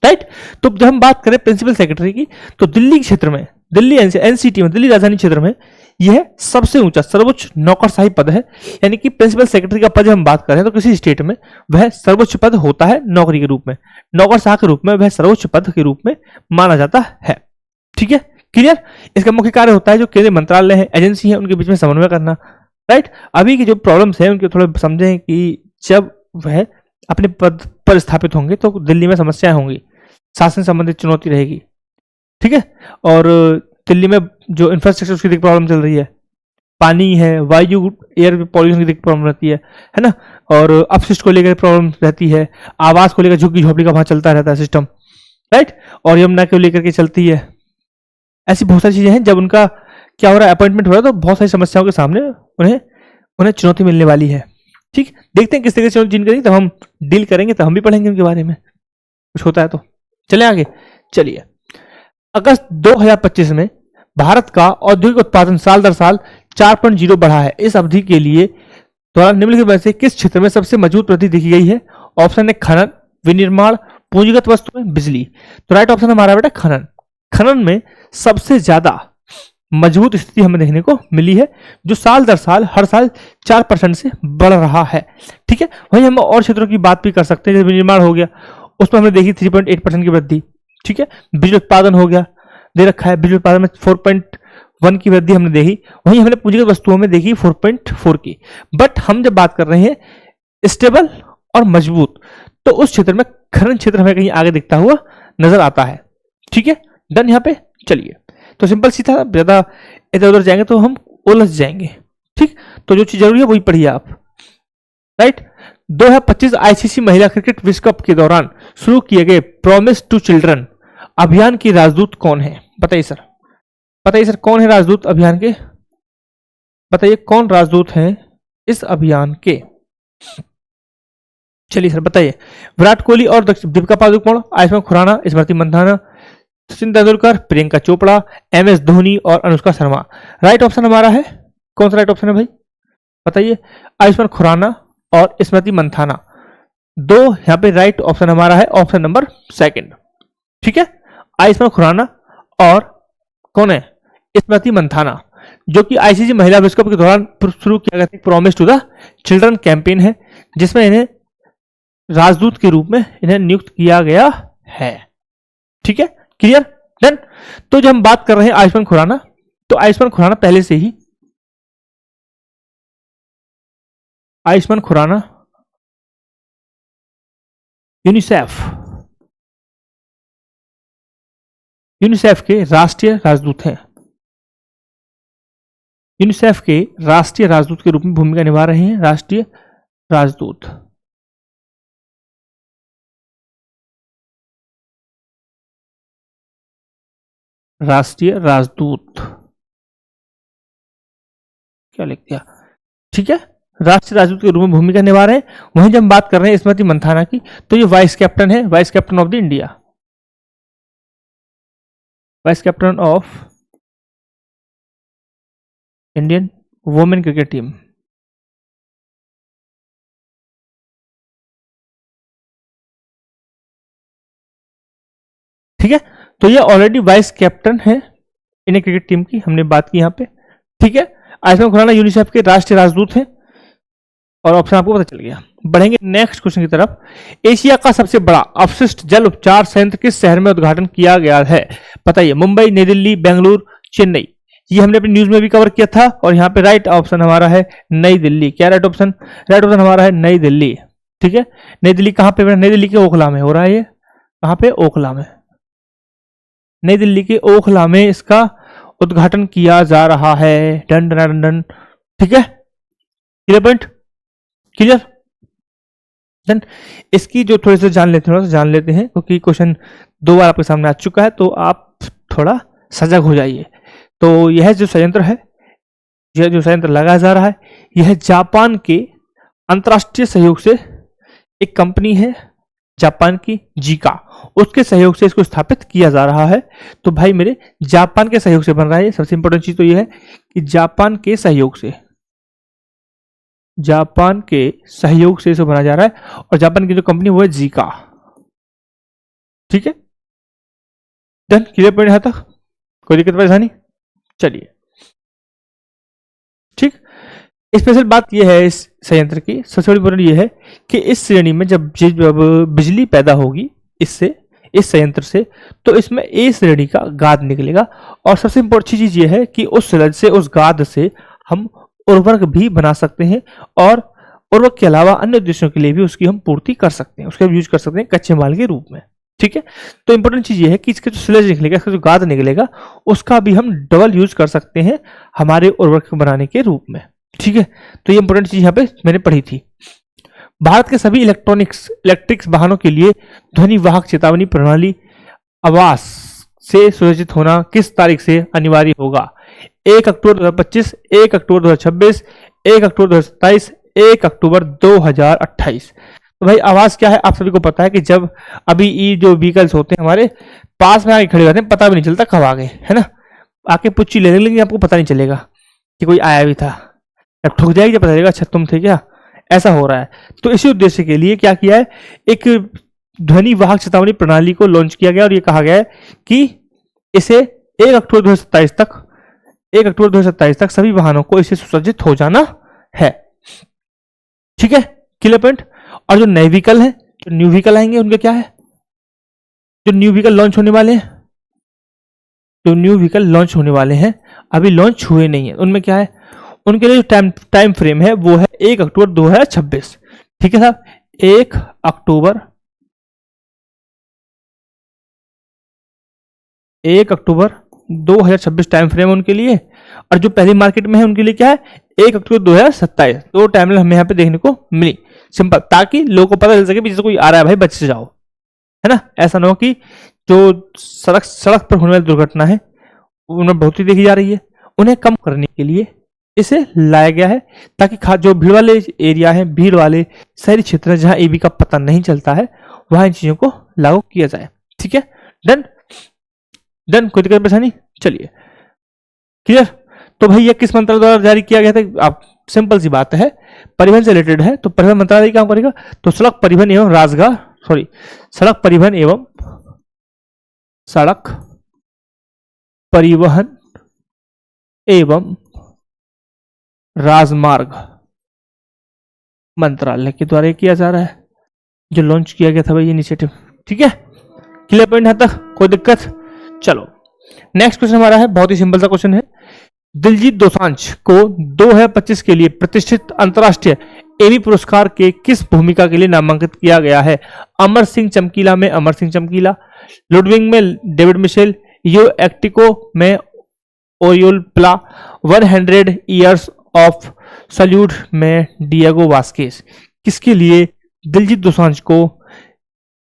राइट। तो जब हम बात करें प्रिंसिपल सेक्रेटरी की, तो दिल्ली क्षेत्र में, दिल्ली एनसीटी में, दिल्ली राजधानी क्षेत्र में यह सबसे ऊंचा सर्वोच्च नौकरशाही पद है। यानी कि प्रिंसिपल सेक्रेटरी का पद जब हम बात करें तो किसी स्टेट में वह सर्वोच्च पद होता है नौकरी के रूप में, नौकरशाह के रूप में वह सर्वोच्च पद के रूप में माना जाता है, ठीक है, क्लियर। इसका मुख्य कार्य होता है जो केंद्रीय मंत्रालय है, एजेंसी है, उनके बीच में समन्वय करना, राइट। अभी की जो प्रॉब्लम्स है उनके थोड़े समझें कि जब वह अपने पद पर स्थापित होंगे तो दिल्ली में समस्याएं होंगी, शासन संबंधित चुनौती रहेगी, ठीक है। और दिल्ली में जो इंफ्रास्ट्रक्चर की प्रॉब्लम चल रही है, पानी है, वायु एयर पॉल्यूशन की प्रॉब्लम रहती है ना, और अपशिष्ट को लेकर प्रॉब्लम रहती है, आवास को लेकर झुग्गी झोपड़ी का वहां चलता रहता है सिस्टम, राइट। और यमुना को लेकर के चलती है, ऐसी बहुत सारी चीजें हैं। जब उनका क्या हो रहा है, अपॉइंटमेंट हो रहा है, तो बहुत सारी समस्याओं के सामने उन्हें चुनौती मिलने वाली है, ठीक। देखते हैं किस तरीके से चुनौती जिन करेंगे, तब हम डील करेंगे, तब हम भी पढ़ेंगे उनके बारे में कुछ होता है तो। चले आगे, चलिए। अगस्त 2025 में भारत का औद्योगिक उत्पादन साल दर साल 4.0 बढ़ा है। इस अवधि के लिए द्वारा निम्नलिखित में से किस क्षेत्र में सबसे मजबूत वृद्धि देखी गई है? ऑप्शन है खनन, विनिर्माण, पूंजीगत वस्तुएं, बिजली। तो राइट ऑप्शन हमारा बेटा खनन। खनन में सबसे ज्यादा मजबूत स्थिति हमें देखने को मिली है, जो साल दर साल हर साल 4% से बढ़ रहा है, ठीक है। वहीं हम और क्षेत्रों की बात भी कर सकते हैं, जैसे विनिर्माण हो गया, उसमें हमने देखी 3.8% की वृद्धि, ठीक है। बिजली उत्पादन हो गया, दे रखा है, बिजली उत्पादन में 4.1 की वृद्धि हमने देखी। वहीं हमने पूंजीगत वस्तुओं में देखी 4.4 की। बट हम जब बात कर रहे हैं स्टेबल और मजबूत, तो उस क्षेत्र में खनन क्षेत्र हमें कहीं आगे दिखता हुआ नजर आता है, ठीक है। डन। यहाँ पे चलिए, तो सिंपल सी था, ज्यादा इधर उधर जाएंगे तो हम उलझ जाएंगे, ठीक। तो जो चीज जरूरी है वही पढ़िए आप, राइट। 2025 आईसीसी महिला क्रिकेट विश्व कप के दौरान शुरू किए गए प्रॉमिस टू चिल्ड्रन अभियान की राजदूत कौन है? बताइए सर, बताइए सर, कौन है राजदूत अभियान के? बताइए कौन राजदूत हैं इस अभियान के? चलिए सर बताइए। विराट कोहली और दीपिका पादुकोण, आयुष्मान खुराना, स्मृति मंधाना, सचिन तेंदुलकर, प्रियंका चोपड़ा, एमएस धोनी और अनुष्का शर्मा। राइट ऑप्शन हमारा है, कौन सा राइट ऑप्शन है भाई? बताइए। आयुष्मान खुराना और स्मृति मंधाना, दो यहां पे राइट ऑप्शन हमारा है, ऑप्शन नंबर सेकंड, ठीक है। आयुष्मान खुराना और कौन है? स्मृति मंधाना, जो कि आईसीसी महिला विश्व कप के दौरान शुरू किया गया promise to the children campaign है, जिसमें इन्हें राजदूत के रूप में इन्हें नियुक्त किया गया है, ठीक है, क्लियर, डन। तो जब हम बात कर रहे हैं आयुष्मान खुराना, तो आयुष्मान खुराना पहले से ही, आयुष्मान खुराना यूनिसेफ के राष्ट्रीय राजदूत हैं। यूनिसेफ के राष्ट्रीय राजदूत के रूप में भूमिका निभा रहे हैं, राष्ट्रीय राजदूत, राष्ट्रीय राजदूत, क्या लिख दिया, ठीक है, राष्ट्रीय राजदूत के रूप में भूमिका निभा रहे हैं। वहीं जब हम बात कर रहे हैं स्मृति मंधाना की, तो ये वाइस कैप्टन है, vice captain of the India, vice captain of Indian women cricket team, ठीक है। तो ये ऑलरेडी वाइस कैप्टन है इंडियन क्रिकेट टीम की, हमने बात की यहाँ पे, ठीक है। आयुष्मान खुराना यूनिसेफ के राष्ट्रीय राजदूत हैं, और ऑप्शन आपको पता चल गया। बढ़ेंगे नेक्स्ट क्वेश्चन की तरफ। एशिया का सबसे बड़ा अपशिष्ट जल उपचार संयंत्र किस शहर में उद्घाटन किया गया है? बताइए। मुंबई, नई दिल्ली, बेंगलुरु, चेन्नई। ये हमने अपनी न्यूज में भी कवर किया था, और यहाँ पे राइट ऑप्शन हमारा है नई दिल्ली। क्या राइट ऑप्शन? राइट ऑप्शन हमारा है नई दिल्ली, ठीक है। नई दिल्ली कहाँ पे? नई दिल्ली के ओखला में हो रहा है ये, कहाँ पे? ओखला में, नई दिल्ली के ओखला में इसका उद्घाटन किया जा रहा है। डन डन डन डन, ठीक है, क्लियर पॉइंट, क्लियर। देन इसकी जो थोड़े से जान लेते हैं, क्योंकि क्वेश्चन 2 बार आपके सामने आ चुका है, तो आप थोड़ा सजग हो जाइए। तो यह जो संयंत्र है, यह जो संयंत्र लगाया जा रहा है, यह जापान के अंतरराष्ट्रीय सहयोग से एक कंपनी है जापान की जीका, उसके सहयोग से इसको स्थापित किया जा रहा है। तो भाई मेरे जापान के सहयोग से बन रहा है। सबसे इंपॉर्टेंट चीज तो यह है कि जापान के सहयोग से इसे बनाया जा रहा है, और जापान की जो कंपनी वो है जीका। ठीक है, डन, क्लियर पॉइंट यहां तक, कोई दिक्कत परेशानी? चलिए ठीक। स्पेशल बात यह है इस संयंत्र की, सबसे बड़ी बात यह है कि इस श्रेणी में जब बिजली पैदा होगी इससे, इस संयंत्र से, तो इसमें ए श्रेणी का गाद निकलेगा। और सबसे इंपॉर्टेंट चीज यह है कि उस स्लज से, उस गाद से हम उर्वरक भी बना सकते हैं, और उर्वरक के अलावा अन्य उद्देश्यों के लिए भी उसकी हम पूर्ति कर सकते हैं, उसका यूज कर सकते हैं कच्चे माल के रूप में। ठीक है, तो इंपॉर्टेंट चीज ये है कि इसका जो स्लज निकलेगा, इसका जो गाद निकलेगा, उसका भी हम डबल यूज कर सकते हैं हमारे उर्वरक बनाने के रूप में। ठीक है, तो ये इंपॉर्टेंट चीज यहाँ पे मैंने पढ़ी थी। भारत के सभी इलेक्ट्रिक वाहनों के लिए ध्वनि वाहक चेतावनी प्रणाली आवाज से सुरक्षित होना किस तारीख से अनिवार्य होगा? 1 अक्टूबर 2025, 1 अक्टूबर 2026, 1 अक्टूबर 2027, 1 अक्टूबर 2028। तो भाई आवाज क्या है, आप सभी को पता है कि जब अभी ये जो व्हीकल्स होते हैं हमारे पास में आके खड़े होते हैं, पता भी नहीं चलता कब आ गए, है ना, आके पुच्ची ले लेंगे, आपको पता नहीं चलेगा कि कोई आया भी था, जब ठुक जाएगी जब पता चलेगा अच्छा तुम थे क्या, ऐसा हो रहा है। तो इसी उद्देश्य के लिए क्या किया है, एक ध्वनि वाहक चेतावनी प्रणाली को लॉन्च किया गया, और ये कहा गया है कि इसे 1 अक्टूबर 2027 तक सभी वाहनों को इसे सुसज्जित हो जाना है। ठीक है, क्लियर पॉइंट। और जो नए व्हीकल है, जो न्यू व्हीकल आएंगे, उनके क्या है, जो न्यू व्हीकल लॉन्च होने वाले हैं, अभी लॉन्च हुए नहीं है, उनमें क्या है, उनके लिए जो टाइम फ्रेम है वो है 1 अक्टूबर 2026। ठीक है साहब, 1 अक्टूबर 2026 टाइम फ्रेम है उनके लिए। और जो पहली मार्केट में है उनके लिए क्या है, 1 अक्टूबर 2027। तो टाइमलाइन हमें यहाँ पे देखने को मिली, सिंपल, ताकि लोगों को पता चल सके भी जैसे कोई आ रहा है भाई बच से जाओ, है ना। ऐसा ना हो कि जो सड़क पर होने वाली दुर्घटना है उनमें बढ़ोतरी देखी जा रही है, उन्हें कम करने के लिए इसे लाया गया है, ताकि जो भीड़ वाले एरिया है, भीड़ वाले शहरी क्षेत्र जहां एबी का पता नहीं चलता है, वहां इन चीजों को लागू किया जाए। ठीक है, डन, कोई दिक्कत परेशानी? चलिए क्लियर। तो भाई ये किस मंत्रालय द्वारा जारी किया गया था? आप सिंपल सी बात है, परिवहन से रिलेटेड है, तो परिवहन मंत्रालय काम करेगा। तो सड़क परिवहन एवं राजमार्ग मंत्रालय के द्वारा किया जा रहा है, जो लॉन्च किया गया था भाई इनिशिएटिव। ठीक है, क्लियर पॉइंट यहां तक, कोई दिक्कत? चलो नेक्स्ट क्वेश्चन हमारा है, बहुत ही सिंपल सा क्वेश्चन है। दिलजीत दोसांझ को 2025 के लिए प्रतिष्ठित अंतरराष्ट्रीय एमी पुरस्कार के किस भूमिका के लिए नामांकित किया गया है? अमर सिंह चमकीला में अमर सिंह चमकीला, लुडविंग में डेविड मिशेल, यो एक्टिको में ओरियोल प्ला, 100 ईयर्स ऑफ सल्यूट में डिएगो वास्केस। किसके लिए दिलजीत दोसांझ को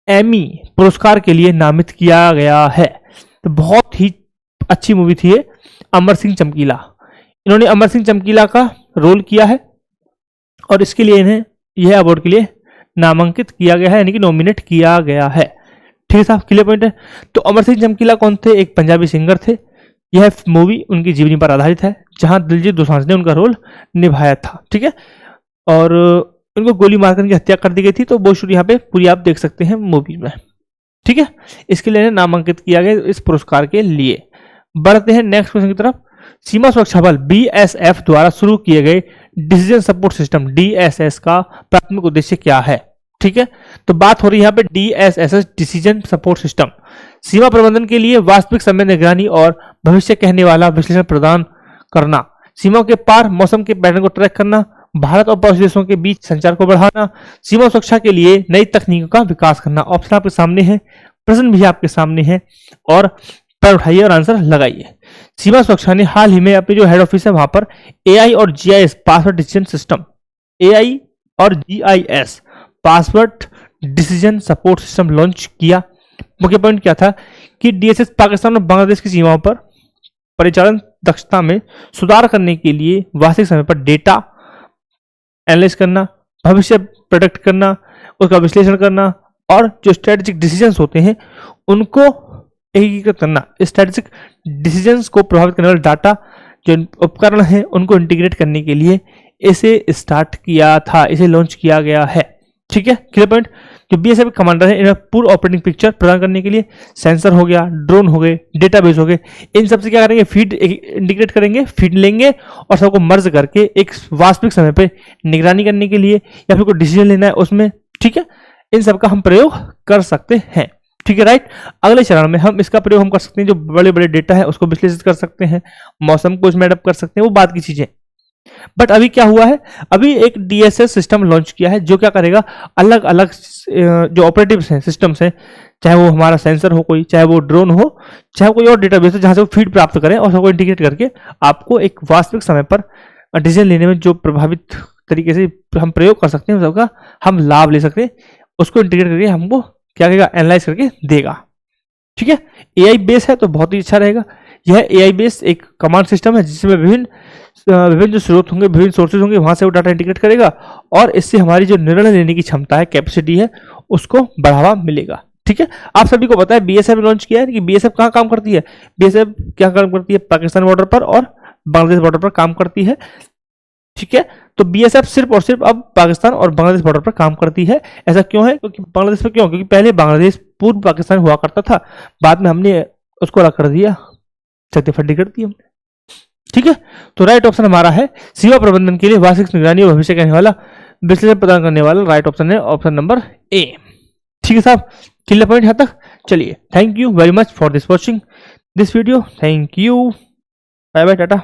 एमी पुरस्कार के लिए नामित किया गया है? तो बहुत ही अच्छी मूवी थी ये अमर सिंह चमकीला। इन्होंने अमर सिंह चमकीला का रोल किया है, और इसके लिए इन्हें यह अवार्ड के लिए नामांकित किया गया है, यानी कि नॉमिनेट किया गया है। ठीक है साहब, क्लियर पॉइंट है। तो अमर सिंह चमकीला कौन थे? एक पंजाबी सिंगर थे। यह मूवी उनकी जीवनी पर आधारित है, जहां दिलजीत दोसांझ ने उनका रोल निभाया था। ठीक है, और उनको गोली मारकर उनकी हत्या कर दी गई थी, तो वो शूट यहाँ पे पूरी आप देख सकते हैं मूवी में। ठीक है, इसके लिए नामांकित किया गया इस पुरस्कार के लिए। बढ़ते हैं नेक्स्ट क्वेश्चन की तरफ। सीमा सुरक्षा बल बीएसएफ द्वारा शुरू किए गए डिसीजन सपोर्ट सिस्टम डीएसएस का प्राथमिक उद्देश्य क्या है? ठीक है, तो बात हो रही है यहाँ पे डीएसएस डिसीजन सपोर्ट सिस्टम। सीमा प्रबंधन के लिए वास्तविक समय निगरानी और भविष्य कहने वाला विश्लेषण प्रदान करना, सीमा के पार मौसम के पैटर्न को ट्रैक करना, भारत और पड़ोसी देशों के बीच संचार को बढ़ाना, सीमा सुरक्षा के लिए नई तकनीकों का विकास करना। ऑप्शन आपके सामने है, प्रश्न भी आपके सामने है, और पैर उठाइए और आंसर लगाइए। सीमा सुरक्षा ने हाल ही में अपनी जो हेड ऑफिस है वहां पर एआई और GIS password decision system, AI और GIS password decision support system launch किया। मुख्य पॉइंट क्या था कि डीएसएस पाकिस्तान और बांग्लादेश की सीमाओं पर परिचालन दक्षता में सुधार करने के लिए वास्तविक समय पर डेटा एनालाइज करना, भविष्य प्रेडिक्ट करना, उसका विश्लेषण करना और जो स्ट्रेटेजिक डिसीजंस होते हैं उनको एकीकृत करना। स्ट्रेटेजिक डिसीजंस को प्रभावित करने वाले डाटा जो उपकरण हैं उनको इंटीग्रेट करने के लिए इसे स्टार्ट किया था, इसे लॉन्च किया गया है। ठीक है, क्लियर पॉइंट। जो बीएसएफ कमांडर है इन्हें पूर्ण ऑपरेटिंग पिक्चर प्रदान करने के लिए सेंसर हो गया, ड्रोन हो गए, डेटाबेस हो गए, इन सबसे क्या करेंगे, फीड इंटीग्रेट करेंगे, फीड लेंगे और सबको मर्ज करके एक वास्तविक समय पे निगरानी करने के लिए या फिर कोई डिसीजन लेना है उसमें, ठीक है, इन सब का हम प्रयोग कर सकते हैं। ठीक है, राइट। अगले चरण में हम इसका प्रयोग हम कर सकते हैं, जो बड़े बड़े डेटा है उसको विश्लेषित कर सकते हैं, मौसम को इसमें एडप्ट कर सकते हैं, वो बात की चीजें। बट अभी क्या हुआ है, अभी एक डीएसएस सिस्टम लॉन्च किया है जो क्या करेगा, अलग अलग जो ऑपरेटिव्स हैं, सिस्टम्स हैं, चाहे वो हमारा सेंसर हो कोई, चाहे वो ड्रोन हो, चाहे कोई और डेटाबेस हो, जहां से वो फीड प्राप्त करें और सबको इंटीग्रेट करके आपको एक वास्तविक समय पर डिसीजन लेने में जो प्रभावित तरीके से हम प्रयोग कर सकते हैं सबका हम लाभ ले सकते हैं, उसको इंटीग्रेट करके हमको क्या करेगा, एनालाइज करके देगा। ठीक है, एआई बेस है तो बहुत ही अच्छा रहेगा। यह एआई बेस एक कमांड सिस्टम है जिसमें विभिन्न जो स्रोत होंगे, विभिन्न सोर्सेज होंगे, वहां से वो डाटा इंटीग्रेट करेगा और इससे हमारी जो निर्णय लेने की क्षमता है, कैपेसिटी है, उसको बढ़ावा मिलेगा। ठीक है, आप सभी को पता है बीएसएफ लॉन्च किया है कि बीएसएफ कहाँ काम करती है, बीएसएफ क्या काम करती है, पाकिस्तान बॉर्डर पर और बांग्लादेश बॉर्डर पर काम करती है। ठीक है, तो बीएसएफ सिर्फ और सिर्फ अब पाकिस्तान और बांग्लादेश बॉर्डर पर काम करती है। ऐसा क्यों है, क्योंकि बांग्लादेश पर क्यों, क्योंकि पहले बांग्लादेश पूर्व पाकिस्तान हुआ करता था, बाद में हमने उसको अलग कर दिया, चट्टी फड्डी कर दी हमने। ठीक है, तो राइट ऑप्शन हमारा है सेवा प्रबंधन के लिए वास्तविक निगरानी और भविष्य कहने वाला विश्लेषण प्रदान करने वाला राइट ऑप्शन है ऑप्शन नंबर ए। ठीक है साहब, क्लियर पॉइंट यहाँ तक। चलिए, thank you very much for this watching this video, thank you, bye bye, Tata.